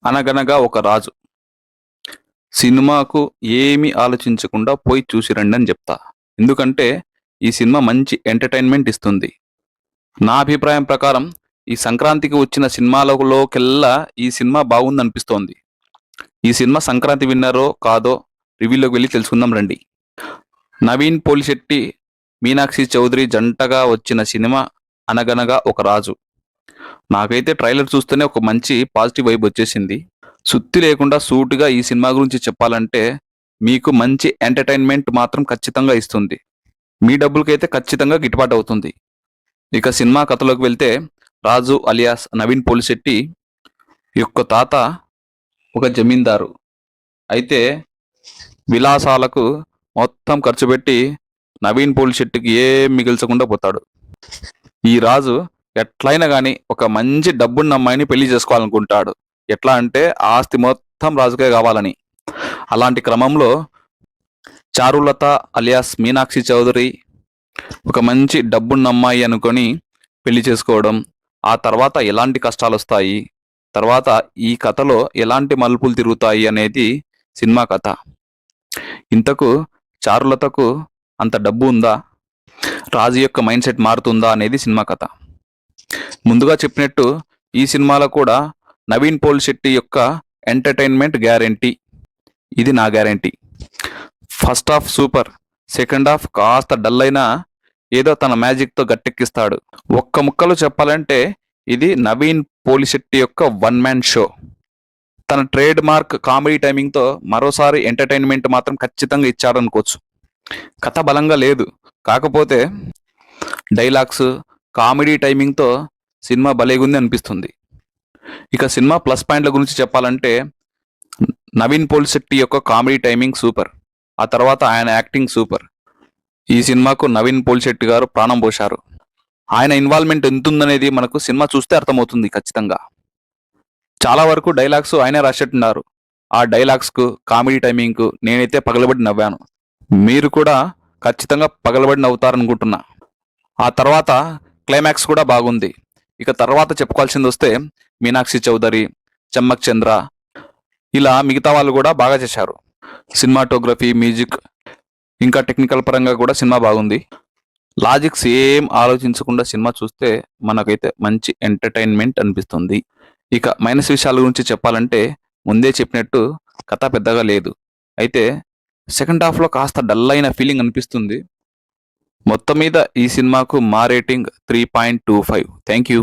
అనగనగా ఒక రాజు సినిమాకు ఏమీ ఆలోచించకుండా పోయి చూసి రండి అని చెప్తా. ఎందుకంటే ఈ సినిమా మంచి ఎంటర్టైన్మెంట్ ఇస్తుంది. నా అభిప్రాయం ప్రకారం ఈ సంక్రాంతికి వచ్చిన సినిమాలలోకెల్లా ఈ సినిమా బాగుందనిపిస్తోంది. ఈ సినిమా సంక్రాంతి విన్నరో కాదో రివ్యూలోకి వెళ్ళి తెలుసుకుందాం రండి. నవీన్ పోలిశెట్టి, మీనాక్షి చౌదరి జంటగా వచ్చిన సినిమా అనగనగా ఒక రాజు. నాకైతే ట్రైలర్ చూస్తేనే ఒక మంచి పాజిటివ్ వైబ్ వచ్చేసింది. సుత్తి లేకుండా సూటిగా ఈ సినిమా గురించి చెప్పాలంటే మీకు మంచి ఎంటర్టైన్మెంట్ మాత్రం ఖచ్చితంగా ఇస్తుంది. మీ డబ్బులకైతే ఖచ్చితంగా గిట్టుబాటు అవుతుంది. ఇక సినిమా కథలోకి వెళ్తే రాజు అలియాస్ నవీన్ పోలిశెట్టి యొక్క తాత ఒక జమీందారు. అయితే విలాసాలకు మొత్తం ఖర్చు పెట్టి నవీన్ పోలిశెట్టికి ఏం మిగిల్చకుండా పోతాడు. ఈ రాజు ఎట్లయినా కానీ ఒక మంచి డబ్బున్న అమ్మాయిని పెళ్లి చేసుకోవాలనుకుంటాడు. ఎట్లా అంటే ఆస్తి మొత్తం రాజుకే కావాలని. అలాంటి క్రమంలో చారులత అలియాస్ మీనాక్షి చౌదరి ఒక మంచి డబ్బున్న అమ్మాయి అనుకొని పెళ్లి చేసుకోవడం, ఆ తర్వాత ఎలాంటి కష్టాలు వస్తాయి, తర్వాత ఈ కథలో ఎలాంటి మలుపులు తిరుగుతాయి అనేది సినిమా కథ. ఇంతకు చారులతకు అంత డబ్బు ఉందా, రాజు యొక్క మైండ్ సెట్ మారుతుందా అనేది సినిమా కథ. ముందుగా చెప్పినట్టు ఈ సినిమాలో కూడా నవీన్ పోలిశెట్టి యొక్క ఎంటర్టైన్మెంట్ గ్యారంటీ. ఇది నా guarantee. First half super, second half కాస్త డల్ అయినా ఏదో తన మ్యాజిక్తో గట్టెక్కిస్తాడు. ఒక్క ముక్కలో చెప్పాలంటే ఇది నవీన్ పోలిశెట్టి యొక్క వన్ మ్యాన్ షో. తన ట్రేడ్ మార్క్ కామెడీ టైమింగ్తో మరోసారి ఎంటర్టైన్మెంట్ మాత్రం ఖచ్చితంగా ఇచ్చాడనుకోవచ్చు. కథ బలంగా లేదు, కాకపోతే డైలాగ్స్ కామెడీ టైమింగ్తో సినిమా భలేగుంది అనిపిస్తుంది. ఇక సినిమా ప్లస్ పాయింట్ల గురించి చెప్పాలంటే నవీన్ పోలిశెట్టి యొక్క కామెడీ టైమింగ్ సూపర్, ఆ తర్వాత ఆయన యాక్టింగ్ సూపర్. ఈ సినిమాకు నవీన్ పోలిశెట్టి గారు ప్రాణం పోశారు. ఆయన ఇన్వాల్వ్మెంట్ ఎంత ఉందనేది మనకు సినిమా చూస్తే అర్థమవుతుంది ఖచ్చితంగా. చాలా వరకు డైలాగ్స్ ఆయనే రాసేట్టున్నారు. ఆ డైలాగ్స్కు కామెడీ టైమింగ్కు నేనైతే పగలబడి నవ్వాను. మీరు కూడా ఖచ్చితంగా పగలబడి నవ్వుతారనుకుంటున్నా. ఆ తర్వాత క్లైమాక్స్ కూడా బాగుంది. ఇక తర్వాత చెప్పుకోవాల్సింది వస్తే మీనాక్షి చౌదరి, చమ్మక్ చంద్ర, ఇలా మిగతా వాళ్ళు కూడా బాగా చేశారు. సినిమాటోగ్రఫీ, మ్యూజిక్ ఇంకా టెక్నికల్ పరంగా కూడా సినిమా బాగుంది. లాజిక్స్ ఏం ఆలోచించకుండా సినిమా చూస్తే మనకైతే మంచి ఎంటర్టైన్మెంట్ అనిపిస్తుంది. ఇక మైనస్ విషయాల గురించి చెప్పాలంటే ముందే చెప్పినట్టు కథ పెద్దగా లేదు. అయితే సెకండ్ హాఫ్లో కాస్త డల్ అయిన ఫీలింగ్ అనిపిస్తుంది. మొత్తం మీద ఈ సినిమాకు మా రేటింగ్ 3.25. Thank you.